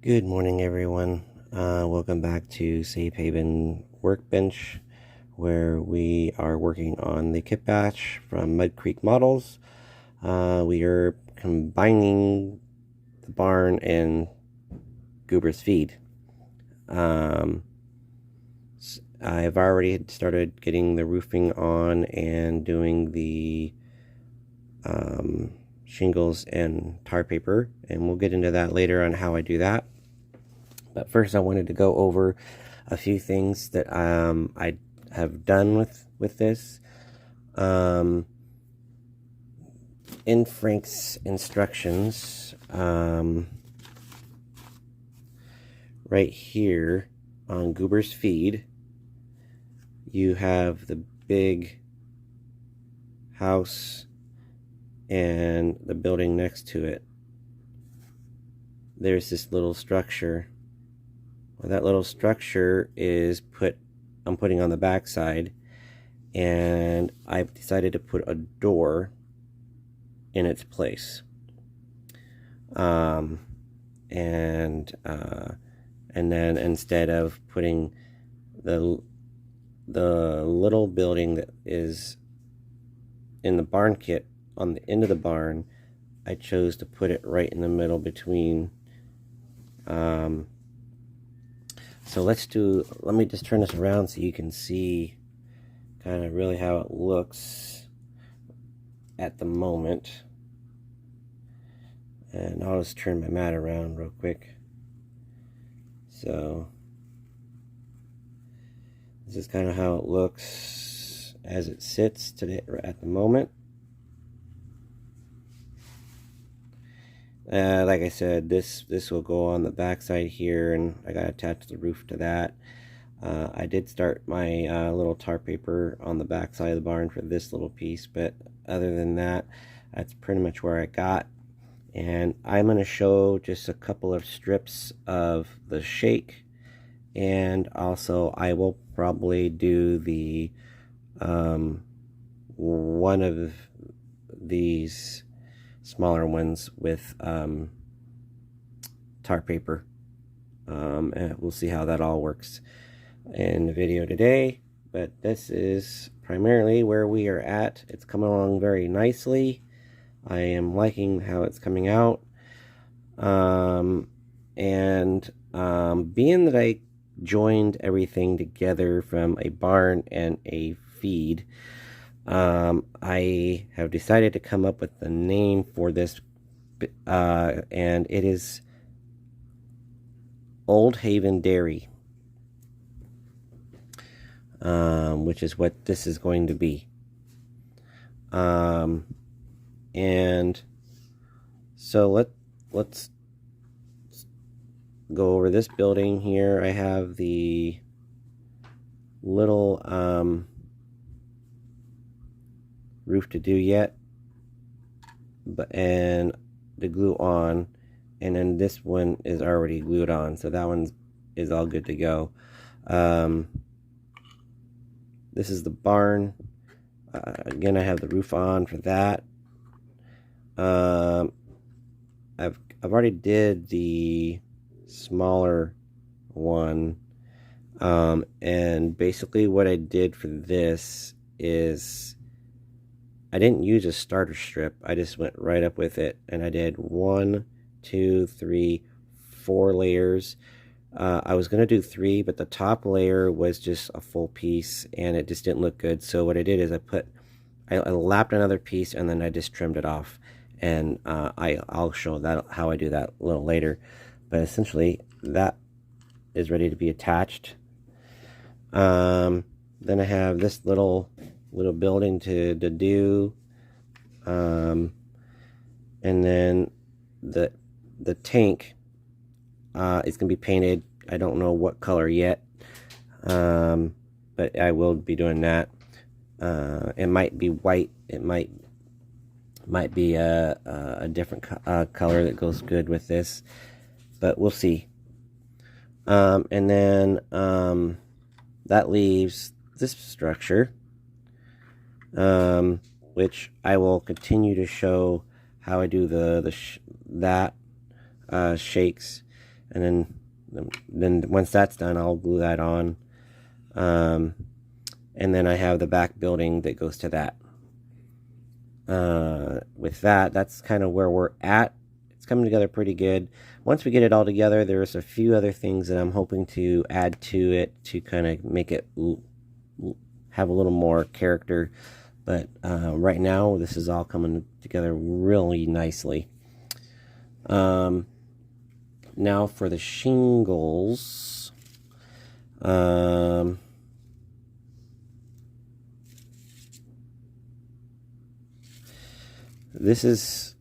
Good morning, everyone. Welcome back to Safe Haven Workbench, where we are working on the kit batch from Mud Creek Models. We are combining the barn and Goober's Feed. I've already started getting the roofing on and doing the shingles and tar paper, and we'll get into that later on how I do that. But first I wanted to go over a few things that I have done with this. In Frank's instructions, right here on Goober's Feed, you have the big house and the building next to it. There's this little structure. Well, that little structure is I'm putting on the back side, and I've decided to put a door in its place. And then instead of putting the little building that is in the barn kit on the end of the barn, I chose to put it right in the middle between. So let me just turn this around so you can see kind of really how it looks at the moment. And I'll just turn my mat around real quick. So this is kind of how it looks as it sits today at the moment. Like I said, this will go on the back side here, and I got to attach the roof to that. I did start my little tar paper on the back side of the barn for this little piece, but other than that, that's pretty much where I got. And I'm going to show just a couple of strips of the shake, and also I will probably do the one of these smaller ones with tar paper, and we'll see how that all works in the video today. But this is primarily where we are at. It's coming along very nicely. I am liking how it's coming out, and being that I joined everything together from a barn and a feed, I have decided to come up with the name for this, and it is Old Haven Dairy, which is what this is going to be. And so let's go over this building here. I have the little roof to do yet, and the glue on, and then this one is already glued on, so that one is all good to go. This is the barn. Again, I have the roof on for that. I've already did the smaller one, and basically what I did for this is I didn't use a starter strip. I just went right up with it, and I did 1, 2, 3, 4 layers. I was gonna do 3, but the top layer was just a full piece, and it just didn't look good. So what I did is I lapped another piece, and then I just trimmed it off. And I'll show that how I do that a little later. But essentially, that is ready to be attached. Then I have this little building to do, and then the tank is gonna be painted. I don't know what color yet, but I will be doing that. It might be white. It might be a different color that goes good with this, but we'll see. And then that leaves this structure, which I will continue to show how I do that shakes and then once that's done, I'll glue that on. And then I have the back building that goes to that. With that's kind of where we're at. It's coming together pretty good. Once we get it all together, there's a few other things that I'm hoping to add to it to kind of make it have a little more character. But right now, this is all coming together really nicely. Now for the shingles. This is,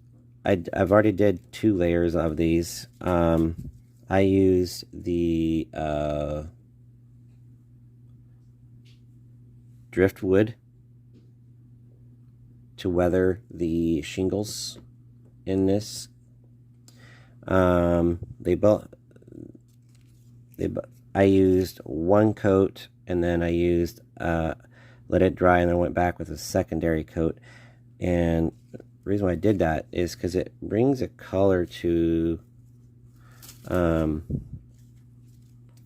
I've already did 2 layers of these. I used the driftwood to weather the shingles in this. I used 1 coat, and then I used let it dry, and then went back with a secondary coat. And the reason why I did that is because it brings a color to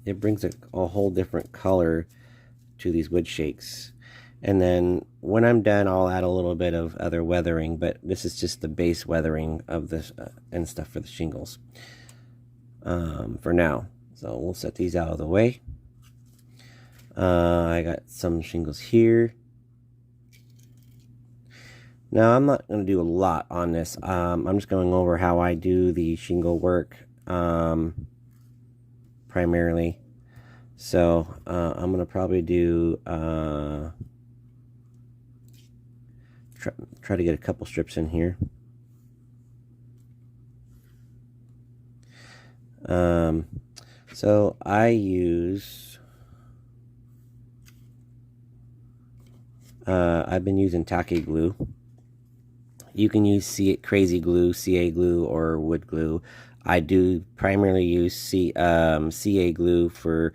it brings a whole different color to these wood shakes. And then when I'm done, I'll add a little bit of other weathering, but this is just the base weathering of this and stuff for the shingles for now. So we'll set these out of the way. I got some shingles here. Now I'm not going to do a lot on this. I'm just going over how I do the shingle work primarily. So I'm going to probably do try to get a couple strips in here. So I use I've been using tacky glue. You can use crazy glue, CA glue, or wood glue. I do primarily use CA glue for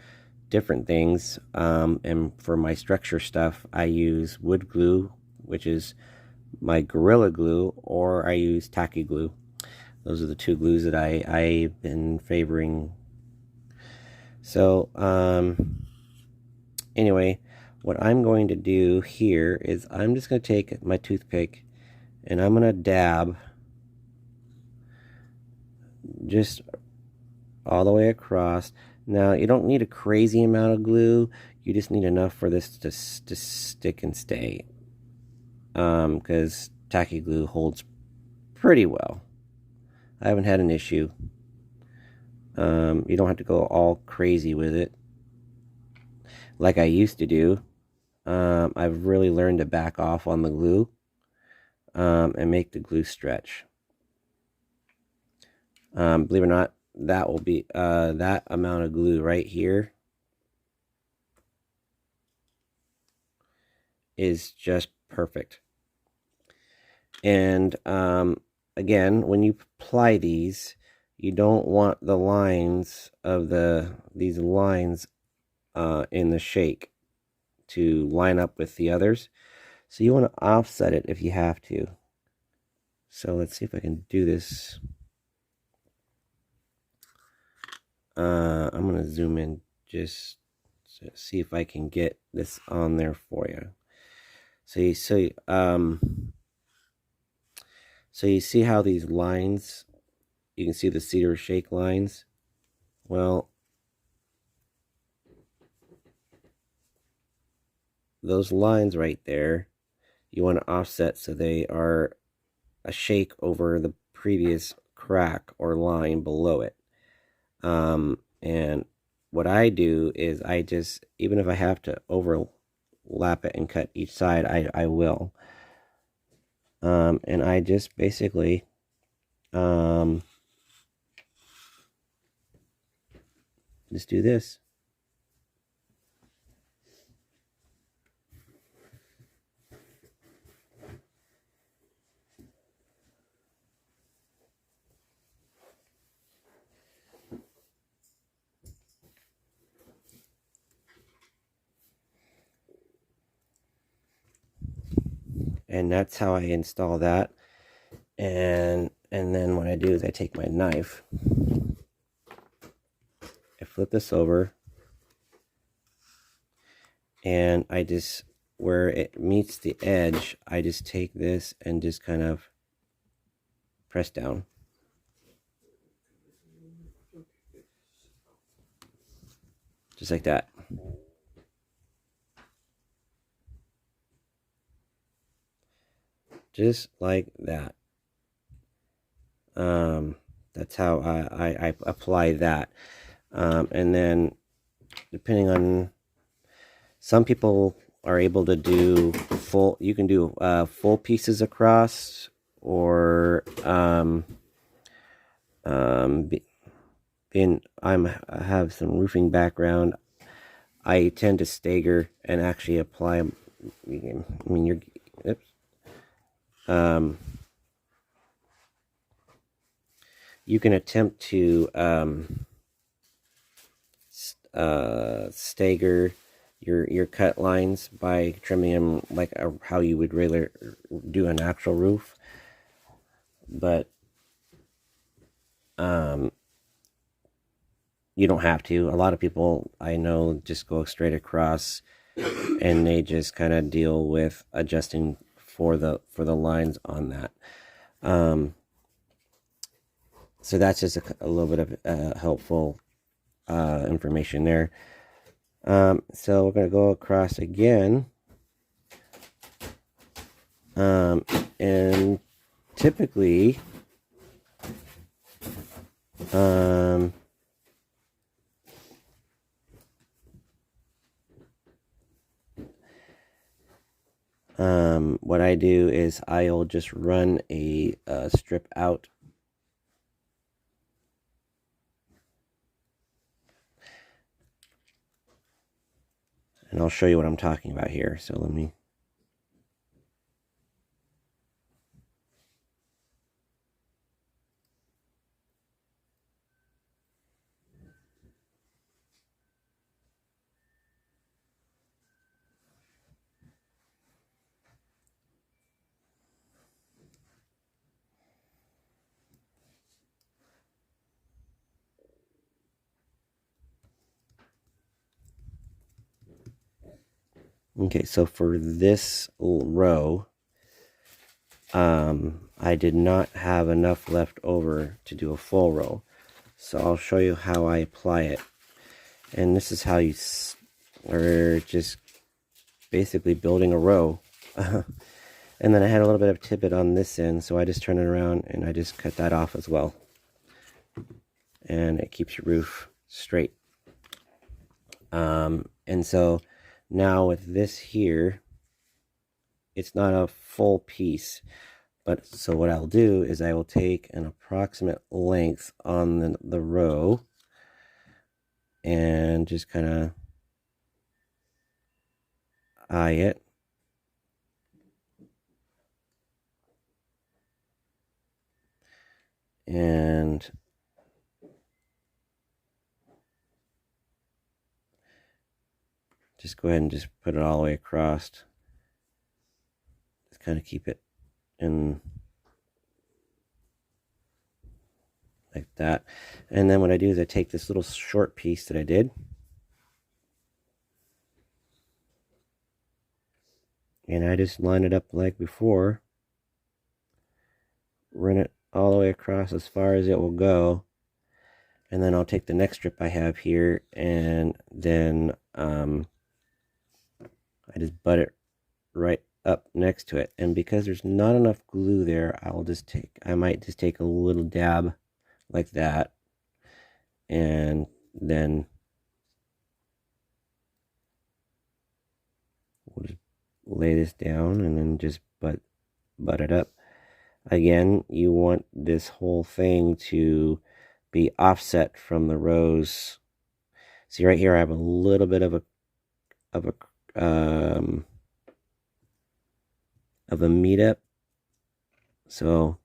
different things, and for my structure stuff I use wood glue, which is my Gorilla Glue, or I use tacky glue. Those are the 2 glues that I've been favoring. So anyway, what I'm going to do here is I'm just going to take my toothpick and I'm going to dab just all the way across. Now, you don't need a crazy amount of glue. You just need enough for this to stick and stay. Because tacky glue holds pretty well. I haven't had an issue. You don't have to go all crazy with it like I used to do. I've really learned to back off on the glue and make the glue stretch. Believe it or not, that will be that amount of glue right here is just perfect. And again, when you apply these, you don't want the lines of these lines in the shake to line up with the others. So you want to offset it if you have to. So let's see if I can do this. I'm going to zoom in just to see if I can get this on there for you. So you see how these lines, you can see the cedar shake lines. Well, those lines right there, you want to offset so they are a shake over the previous crack or line below it. And what I do is I just, even if I have to overlap it and cut each side, I will. And I just basically just do this. And that's how I install that. And then what I do is I take my knife I flip this over, and I just, where it meets the edge, I just take this and just kind of press down. Just like that. Just like that. That's how I apply that. And then depending on, some people are able to do full, you can do full pieces across, or being I have some roofing background, I tend to stagger and actually apply. I mean, you're, oops. You can attempt to stagger your cut lines by trimming them like how you would really do a natural roof, but you don't have to. A lot of people I know just go straight across, and they just kind of deal with adjusting for the lines on that. So that's just a little bit of helpful information there. So we're going to go across again. And typically, what I do is I'll just run a strip out. And I'll show you what I'm talking about here. So let me. Okay, so for this row, I did not have enough left over to do a full row. So I'll show you how I apply it. And this is how you are just basically building a row. And then I had a little bit of tippet on this end, so I just turn it around and I just cut that off as well. And it keeps your roof straight. And so now with this here, it's not a full piece, but so what I'll do is I will take an approximate length on the row and just kind of eye it. And just go ahead and just put it all the way across. Just kind of keep it in like that. And then what I do is I take this little short piece that I did, and I just line it up like before, run it all the way across as far as it will go, and then I'll take the next strip I have here, and then I just butt it right up next to it. And because there's not enough glue there, I might just take a little dab like that, and then we'll just lay this down and then just butt it up. Again, you want this whole thing to be offset from the rows. See right here, I have a little bit of a meetup, so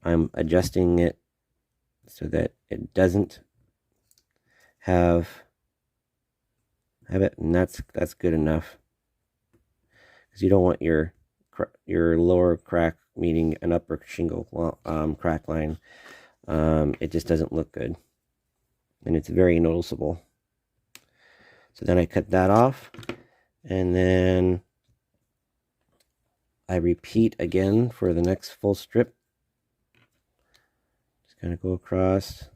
I'm adjusting it so that it doesn't have it, and that's good enough, because you don't want your lower crack meeting an upper shingle crack line. It just doesn't look good. and it's very noticeable. So then I cut that off, and then I repeat again for the next full strip. Just kind of go across.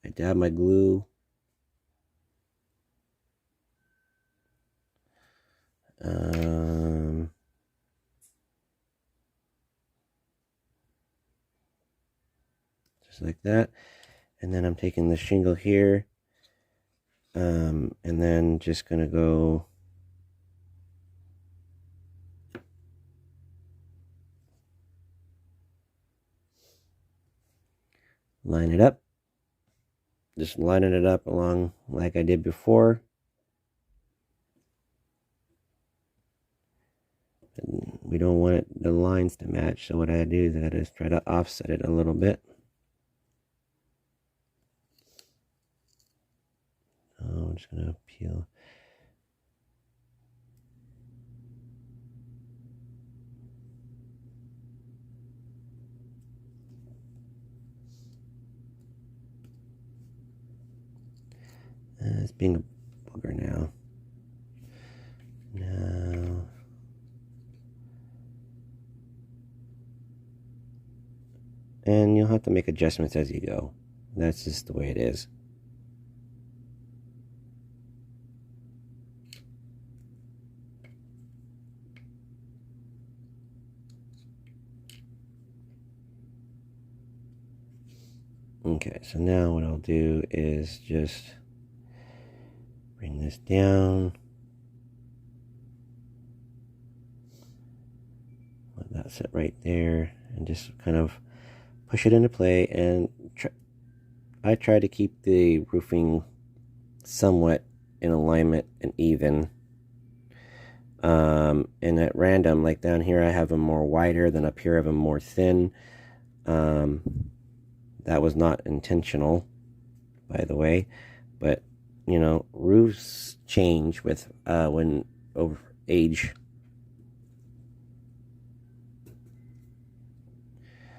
I dab my glue. Just like that. And then I'm taking the shingle here, and then just gonna go line it up. Just lining it up along like I did before. And we don't want the lines to match, so what I do is I just try to offset it a little bit. Oh, I'm just gonna peel. It's being a booger now. Now, and you'll have to make adjustments as you go. That's just the way it is. Okay, so now what I'll do is just bring this down. Let that sit right there, and just kind of push it into play. And I try to keep the roofing somewhat in alignment and even. And at random, like down here, I have them more wider than up here, I have them more thin. That was not intentional, by the way, but you know, roofs change with when over age.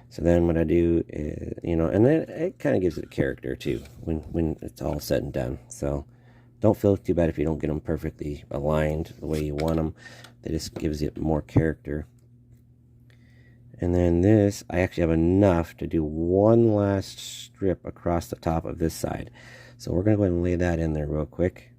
So then what I do is, you know, and it kind of gives it a character too when it's all said and done. So don't feel too bad if you don't get them perfectly aligned the way you want them. That just gives it more character. And then this, I actually have enough to do one last strip across the top of this side. So we're going to go ahead and lay that in there real quick.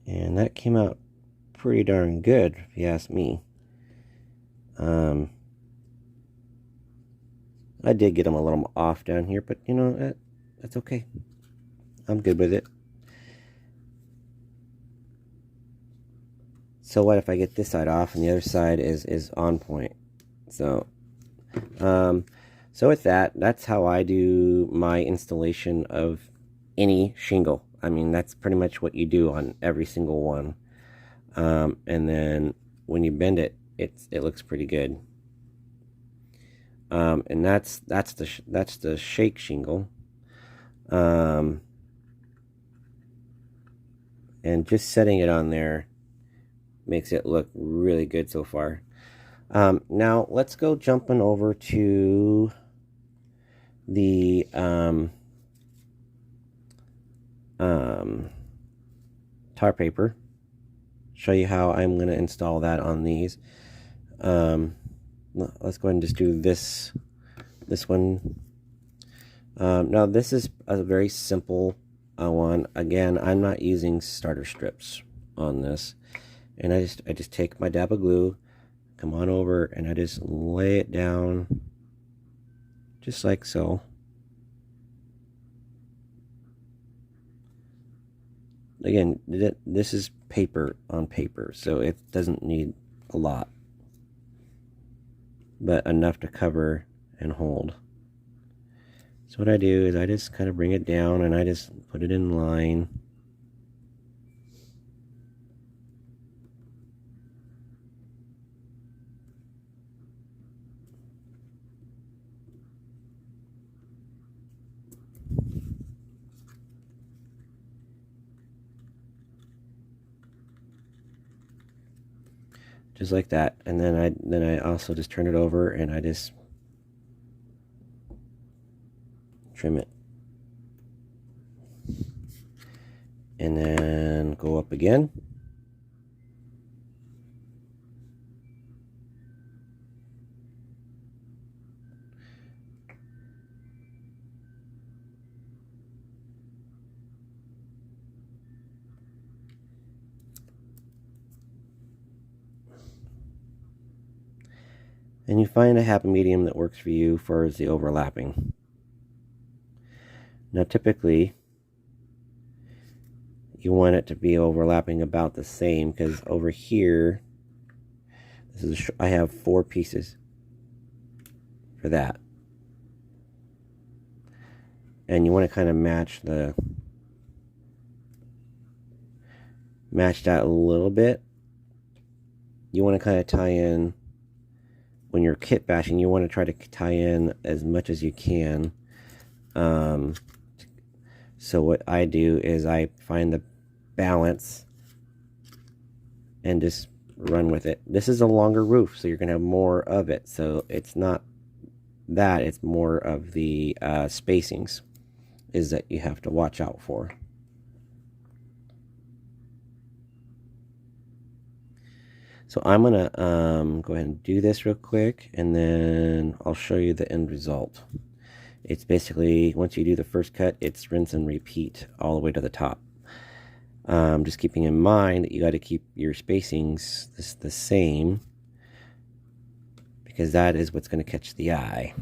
And that came out pretty darn good, if you ask me. I did get them a little off down here, but you know, that's okay. I'm good with it. So what if I get this side off and the other side is on point? So, so with that, that's how I do my installation of any shingle. I mean, that's pretty much what you do on every single one. And then when you bend it, it looks pretty good. And that's the shake shingle. And just setting it on there makes it look really good so far. Now let's go jumping over to the tar paper. Show you how I'm going to install that on these. Let's go ahead and just do this one. Now this is a very simple one. Again, I'm not using starter strips on this, and I just take my dab of glue, come on over, and I just lay it down just like so. again, this is paper on paper, so it doesn't need a lot, but enough to cover and hold. So what I do is I just kind of bring it down and I just put it in line. Just like that, and then I also just turn it over and I just trim it, and then go up again. And you find a happy medium that works for you for the overlapping. Now typically you want it to be overlapping about the same, because over here, I have 4 pieces for that, and you want to kind of match that a little bit. You want to kind of tie in when you're kit bashing. You want to try to tie in as much as you can. So what I do is I find the balance and just run with it. This is a longer roof, so you're gonna have more of it. So it's not that, it's more of the spacings is that you have to watch out for. So I'm gonna go ahead and do this real quick, and then I'll show you the end result. It's basically, once you do the first cut, it's rinse and repeat all the way to the top. Just keeping in mind that you got to keep your spacings the same, because that is what's going to catch the eye.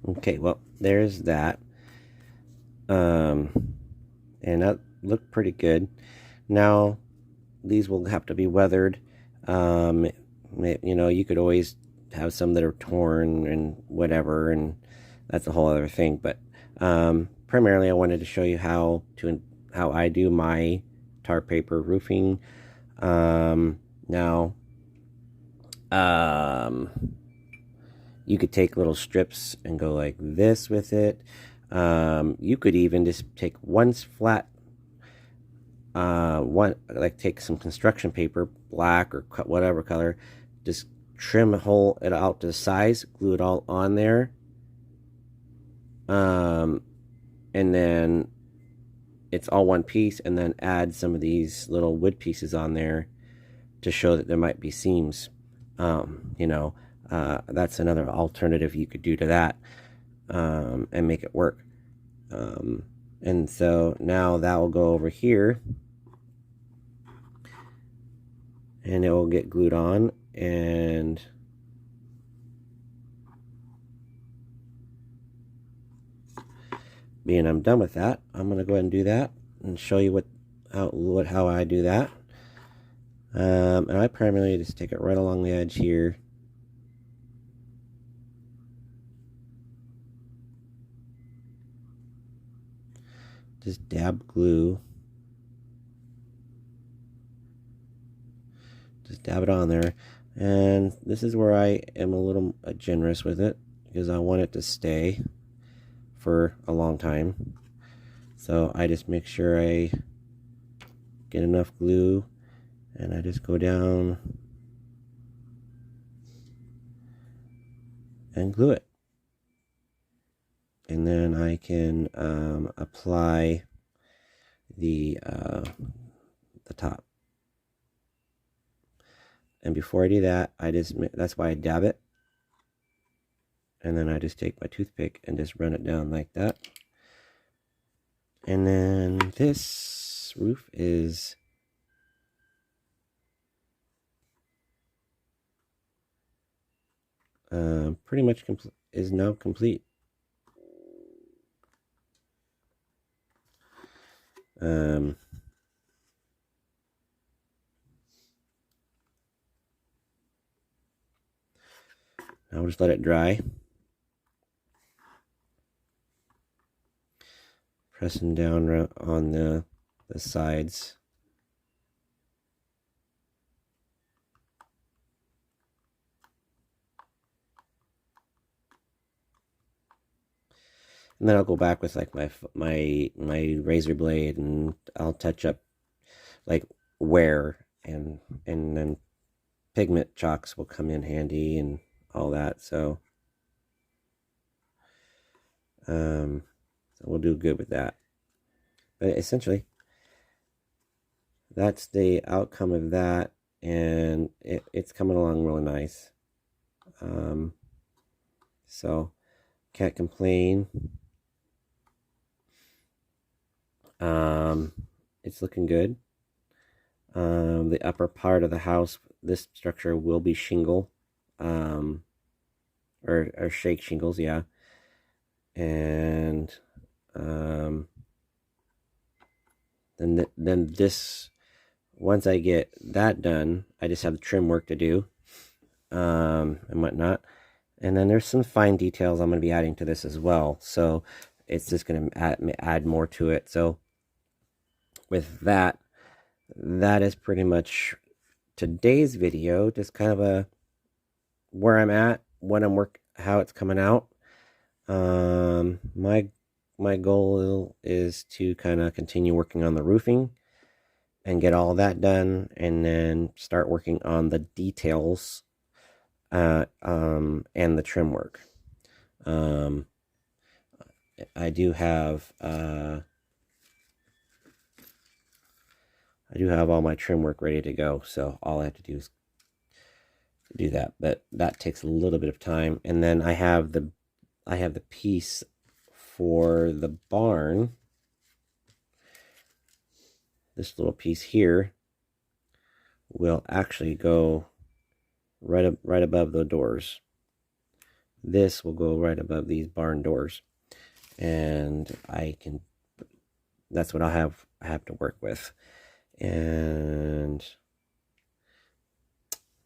Okay, well, there's that. And that looked pretty good. Now, these will have to be weathered. You know, you could always have some that are torn and whatever, and that's a whole other thing. But primarily, I wanted to show you how I do my tar paper roofing. Now, you could take little strips and go like this with it. You could even just take one flat, take some construction paper, black or whatever color, just trim a hole it out to the size, glue it all on there, and then it's all one piece, and then add some of these little wood pieces on there to show that there might be seams. You know, that's another alternative you could do to that, and make it work. And so now that will go over here, and it will get glued on. And being I'm done with that, I'm going to go ahead and do that and show you how I do that. And I primarily just take it right along the edge here. Just dab glue. Just dab it on there. And this is where I am a little generous with it, because I want it to stay for a long time. So I just make sure I get enough glue, and I just go down and glue it. And then I can apply the top. And before I do that, that's why I dab it. And then I just take my toothpick and just run it down like that. And then this roof is pretty much is now complete. I'll just let it dry. Pressing down on the sides. And then I'll go back with like my razor blade, and I'll touch up like wear, and then pigment chalks will come in handy and all that. So we'll do good with that. But essentially, that's the outcome of that, and it's coming along really nice. So can't complain. It's looking good. The upper part of the house, this structure will be shingle, or shake shingles, yeah. And then this, once I get that done, I just have the trim work to do, and whatnot. And then there's some fine details I'm going to be adding to this as well. So it's just going to add more to it. So with that, that is pretty much today's video. Just kind of where I'm at, what I'm how it's coming out. My goal is to kind of continue working on the roofing and get all that done, and then start working on the details, and the trim work. I do have all my trim work ready to go, so all I have to do is do that. But that takes a little bit of time. And then I have the piece for the barn. This little piece here will actually go right above the doors. this will go right above these barn doors, and that's what I have to work with. And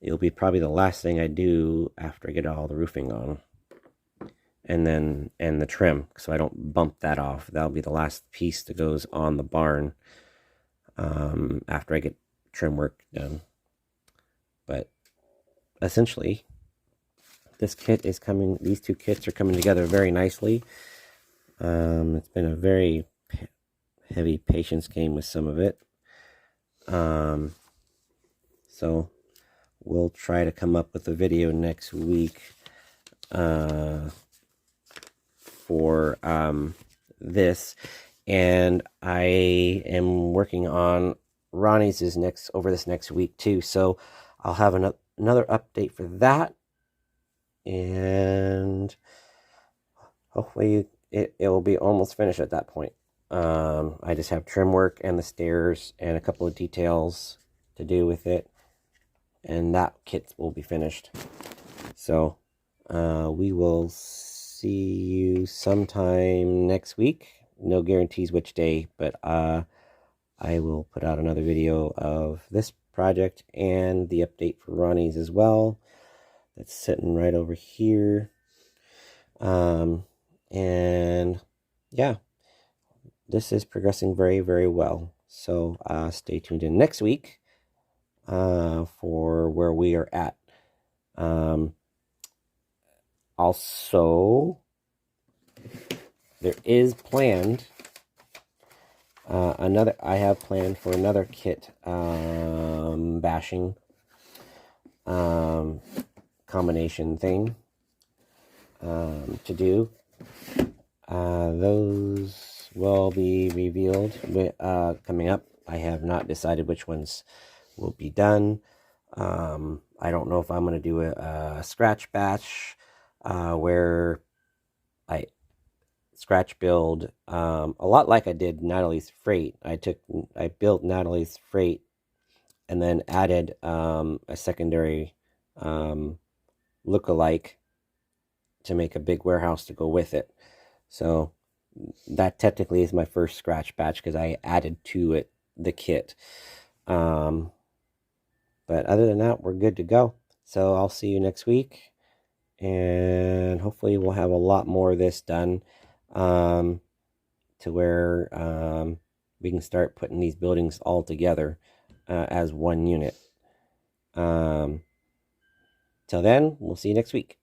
it'll be probably the last thing I do after I get all the roofing on, and the trim, so I don't bump that off. That'll be the last piece that goes on the barn after I get trim work done. But essentially, this kit is coming. These two kits are coming together very nicely. It's been a very heavy patience game with some of it. So we'll try to come up with a video next week for this, and I am working on Ronnie's over this next week too. So I'll have another update for that, and hopefully it will be almost finished at that point. I just have trim work and the stairs and a couple of details to do with it, and that kit will be finished. So we will see you sometime next week. No guarantees which day, but I will put out another video of this project and the update for Ronnie's as well. That's sitting right over here. And yeah, this is progressing very, very well. So stay tuned in next week for where we are at. Also, there is planned I have planned for another kit bashing combination thing to do. Those will be revealed coming up. I have not decided which ones will be done. I don't know if I'm going to do a scratch batch where I scratch build a lot like I did Natalie's Freight. I built Natalie's Freight and then added a secondary look-alike to make a big warehouse to go with it. So that technically is my first scratch batch because I added to it the kit. But other than that, we're good to go. So I'll see you next week, and hopefully we'll have a lot more of this done to where we can start putting these buildings all together as one unit. Till then, we'll see you next week.